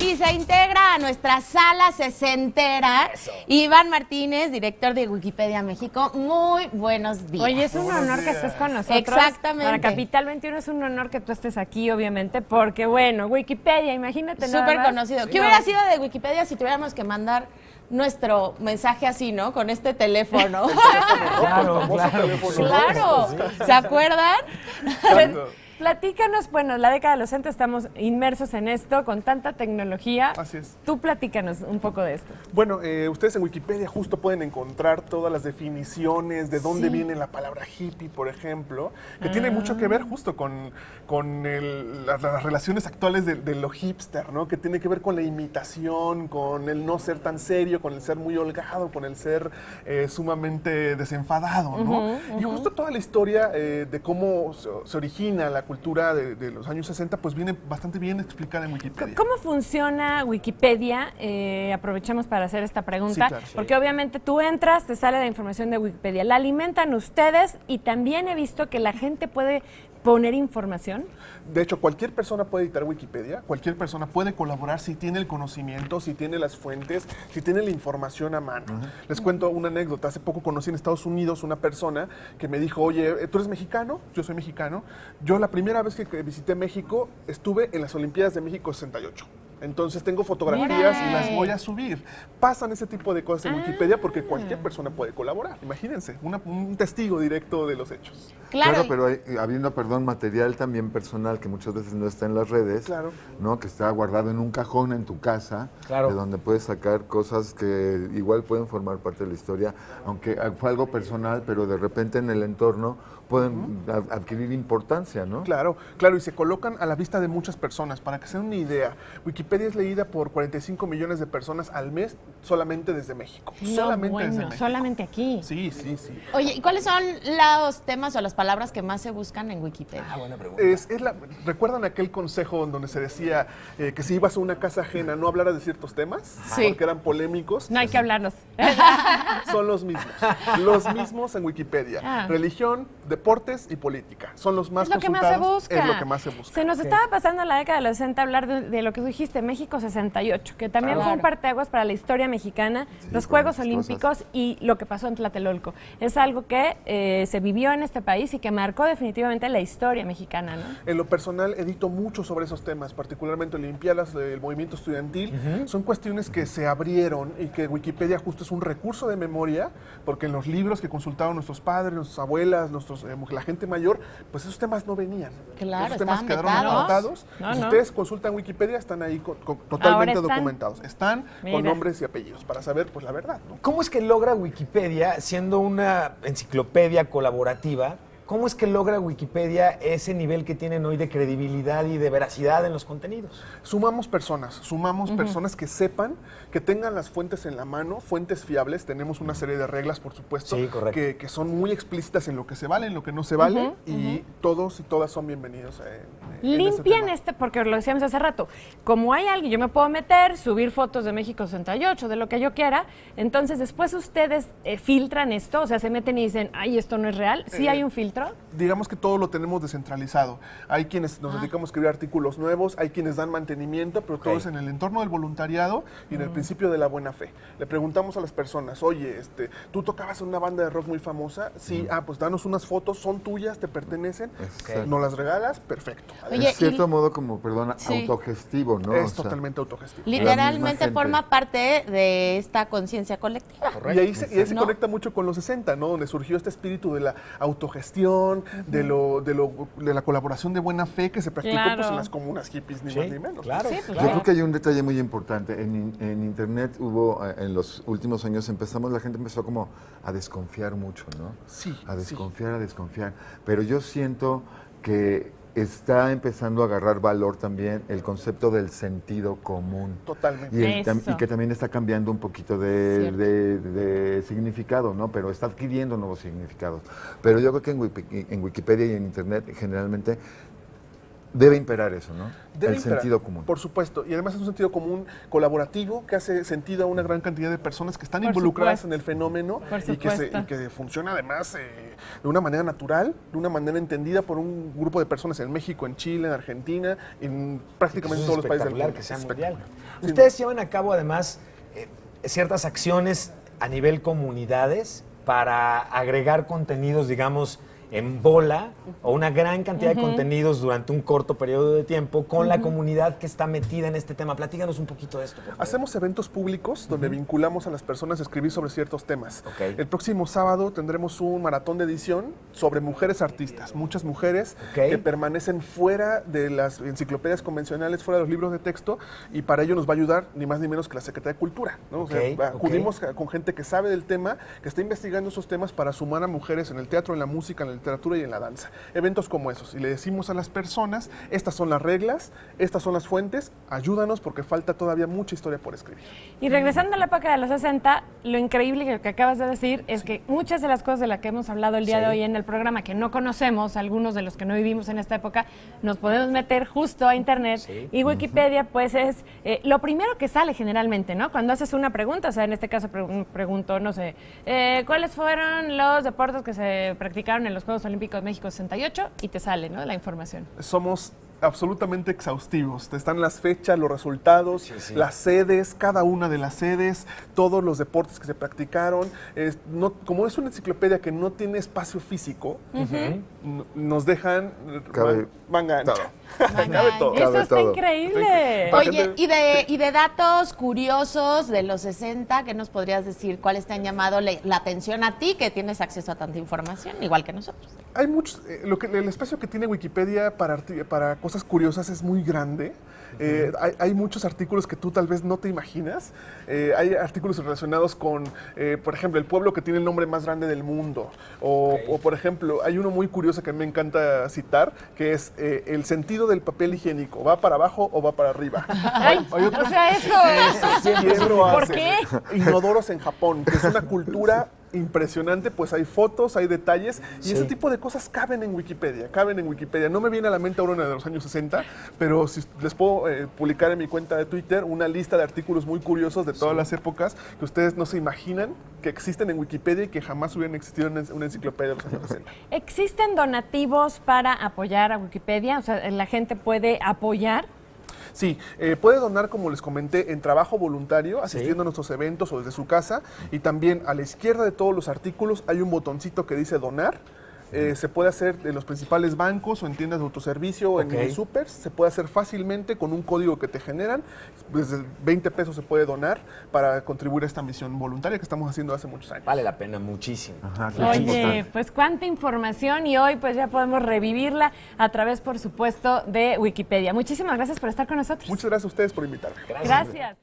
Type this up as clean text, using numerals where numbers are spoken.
Y se integra a nuestra sala sesentera Iván Martínez, director de Wikipedia México. Muy buenos días. Oye, es un honor que estés con nosotros. Exactamente. Para Capital 21 es un honor que tú estés aquí, obviamente, porque, bueno, Wikipedia, imagínate nada más. Súper conocido. ¿Qué hubiera sido de Wikipedia si tuviéramos que mandar nuestro mensaje así, ¿no? Con este teléfono. Claro. Claro. ¿Se acuerdan? Platícanos, bueno, la década de los 60 estamos inmersos en esto, con tanta tecnología. Así es. Tú platícanos un poco de esto. Bueno, ustedes en Wikipedia justo pueden encontrar todas las definiciones de dónde viene la palabra hippie, por ejemplo, que tiene mucho que ver justo con las relaciones actuales de lo hipster, ¿no? Que tiene que ver con la imitación, con el no ser tan serio, con el ser muy holgado, con el ser sumamente desenfadado, ¿no? Y justo toda la historia de cómo se origina la cultura de los años 60, pues viene bastante bien explicada en Wikipedia. ¿Cómo funciona Wikipedia? Aprovechamos para hacer esta pregunta, Sí, claro. porque obviamente tú entras, te sale la información de Wikipedia, la alimentan ustedes y también he visto que la gente puede poner información. De hecho, cualquier persona puede editar Wikipedia, cualquier persona puede colaborar si tiene el conocimiento, si tiene las fuentes, si tiene la información a mano. Les cuento una anécdota. Hace poco conocí en Estados Unidos una persona que me dijo, oye, ¿tú eres mexicano? Yo soy mexicano. Yo la primera vez que visité México estuve en las Olimpiadas de México 68. Entonces tengo fotografías y las voy a subir. Pasan ese tipo de cosas en Wikipedia porque cualquier persona puede colaborar. Imagínense, un testigo directo de los hechos. Claro. Pero habiendo, material también personal que muchas veces no está en las redes, Claro. ¿no? Que está guardado en un cajón en tu casa, Claro. de donde puedes sacar cosas que igual pueden formar parte de la historia, aunque fue algo personal, pero de repente en el entorno pueden adquirir importancia, ¿no? Claro, y se colocan a la vista de muchas personas. Para que se den una idea, Wikipedia es leída por 45 millones de personas al mes solamente desde México. Solamente desde México. Solamente aquí. Sí. Oye, ¿y cuáles son los temas o las palabras que más se buscan en Wikipedia? Buena pregunta. ¿Recuerdan aquel consejo donde se decía que si ibas a una casa ajena no hablara de ciertos temas? Sí. Porque eran polémicos. No hay que hablarnos. Son los mismos. Los mismos en Wikipedia. Religión, deportes y política. Son los más Es lo que más se consultados. busca. Es lo que más se busca. Se nos estaba pasando en la década de los 60 hablar de lo que tú dijiste, México 68, que también fue un parteaguas para la historia mexicana, los Juegos Olímpicos y lo que pasó en Tlatelolco. Es algo que se vivió en este país y que marcó definitivamente la historia mexicana, ¿no? En lo personal, edito mucho sobre esos temas, particularmente Olimpiadas, el movimiento estudiantil. Son cuestiones que se abrieron y que Wikipedia justo es un recurso de memoria, porque en los libros que consultaban nuestros padres, nuestras abuelas, la gente mayor, pues esos temas no venían. Claro, esos temas estaban quedaron vetados. apartados. Si ustedes consultan Wikipedia, están ahí totalmente documentados. Están con nombres y apellidos para saber pues la verdad, ¿no? ¿Cómo es que logra Wikipedia, siendo una enciclopedia colaborativa, cómo es que logra Wikipedia ese nivel que tienen hoy de credibilidad y de veracidad en los contenidos? Sumamos personas que sepan, que tengan las fuentes en la mano, fuentes fiables. Tenemos una serie de reglas, por supuesto, Sí, correcto. que son muy explícitas en lo que se vale, en lo que no se vale, y todos y todas son bienvenidos. Limpian porque lo decíamos hace rato, como hay alguien, yo me puedo meter, subir fotos de México 68, de lo que yo quiera, entonces después ustedes filtran esto, o sea, se meten y dicen, ay, esto no es real, ¿sí hay un filtro? Digamos que todo lo tenemos descentralizado. Hay quienes nos dedicamos a escribir artículos nuevos, hay quienes dan mantenimiento, pero todo es en el entorno del voluntariado y en el principio de la buena fe. Le preguntamos a las personas, oye, ¿tú tocabas en una banda de rock muy famosa? Sí, pues danos unas fotos, son tuyas, te pertenecen, ¿nos las regalas? Perfecto. Oye, En cierto modo, como, autogestivo, ¿no? Es totalmente autogestivo. Literalmente forma parte de esta conciencia colectiva. Y ahí se conecta mucho con los 60, ¿no? Donde surgió este espíritu de la autogestión, de la colaboración de buena fe que se practicó pues, en las comunas hippies, ni más ni menos. Claro. Yo creo que hay un detalle muy importante. En Internet hubo, en los últimos años la gente empezó como a desconfiar mucho, ¿no? Sí. A desconfiar. Pero yo siento que está empezando a agarrar valor también el concepto del sentido común. Totalmente. Y que también está cambiando un poquito de significado, ¿no? Pero está adquiriendo nuevos significados. Pero yo creo que en Wikipedia y en Internet generalmente debe imperar eso, ¿no? Debe El imperar, sentido común. por supuesto. Y además es un sentido común colaborativo que hace sentido a una gran cantidad de personas que están Por involucradas supuesto. en el fenómeno Por y supuesto. que funciona además de una manera natural, de una manera entendida por un grupo de personas en México, en Chile, en Argentina, en prácticamente Eso es todos los países del espectacular mundo. que sea Es mundial. espectacular. Sí, Ustedes llevan a cabo además ciertas acciones a nivel comunidades para agregar contenidos, digamos, en bola o una gran cantidad de contenidos durante un corto periodo de tiempo con la comunidad que está metida en este tema. Platícanos un poquito de esto, por favor. Hacemos eventos públicos donde vinculamos a las personas a escribir sobre ciertos temas. Ok. El próximo sábado tendremos un maratón de edición sobre mujeres artistas, muchas mujeres Ok. que permanecen fuera de las enciclopedias convencionales, fuera de los libros de texto, y para ello nos va a ayudar ni más ni menos que la Secretaría de Cultura, ¿no? Ok, Acudimos con gente que sabe del tema, que está investigando esos temas para sumar a mujeres en el teatro, en la música, en la literatura y en la danza. Eventos como esos. Y le decimos a las personas, estas son las reglas, estas son las fuentes, ayúdanos porque falta todavía mucha historia por escribir. Y regresando a la época de los 60, lo increíble que acabas de decir es que muchas de las cosas de las que hemos hablado el día de hoy en el programa que no conocemos, algunos de los que no vivimos en esta época, nos podemos meter justo a internet y Wikipedia pues es lo primero que sale generalmente, ¿no? Cuando haces una pregunta, o sea, en este caso pregunto, no sé, ¿cuáles fueron los deportes que se practicaron en los Juegos Olímpicos de México 68? Y te sale, ¿no? La información. Somos absolutamente exhaustivos. Están las fechas, los resultados, las sedes, cada una de las sedes, todos los deportes que se practicaron. Como es una enciclopedia que no tiene espacio físico, nos dejan Cabe manga ancha. todo. Cabe todo. Eso Cabe está todo. increíble. Oye, y de datos curiosos de los 60, ¿qué nos podrías decir? ¿Cuáles te han llamado la atención a ti, que tienes acceso a tanta información, igual que nosotros? Hay muchos, el espacio que tiene Wikipedia para cosas curiosas es muy grande. Hay muchos artículos que tú tal vez no te imaginas. Hay artículos relacionados con, por ejemplo, el pueblo que tiene el nombre más grande del mundo. O, por ejemplo, hay uno muy curioso que me encanta citar, que es el sentido del papel higiénico. ¿Va para abajo o va para arriba? Ay, o sea, eso. ¿Quién lo ¿Por hace? qué? Inodoros en Japón, que es una cultura impresionante, pues hay fotos, hay detalles y ese tipo de cosas caben en Wikipedia. No me viene a la mente ahora una de los años 60, pero si les puedo publicar en mi cuenta de Twitter una lista de artículos muy curiosos de todas las épocas que ustedes no se imaginan que existen en Wikipedia y que jamás hubieran existido en una enciclopedia de los años 60. ¿Existen donativos para apoyar a Wikipedia? O sea, ¿la gente puede apoyar? Sí, puede donar, como les comenté, en trabajo voluntario, asistiendo a nuestros eventos o desde su casa. Y también a la izquierda de todos los artículos hay un botoncito que dice donar. Se puede hacer en los principales bancos o en tiendas de autoservicio o en mini supers. Se puede hacer fácilmente con un código que te generan. Desde 20 pesos se puede donar para contribuir a esta misión voluntaria que estamos haciendo hace muchos años. Vale la pena muchísimo. Ajá, qué Oye, importante. pues cuánta información y hoy pues ya podemos revivirla a través, por supuesto, de Wikipedia. Muchísimas gracias por estar con nosotros. Muchas gracias a ustedes por invitarme. Gracias.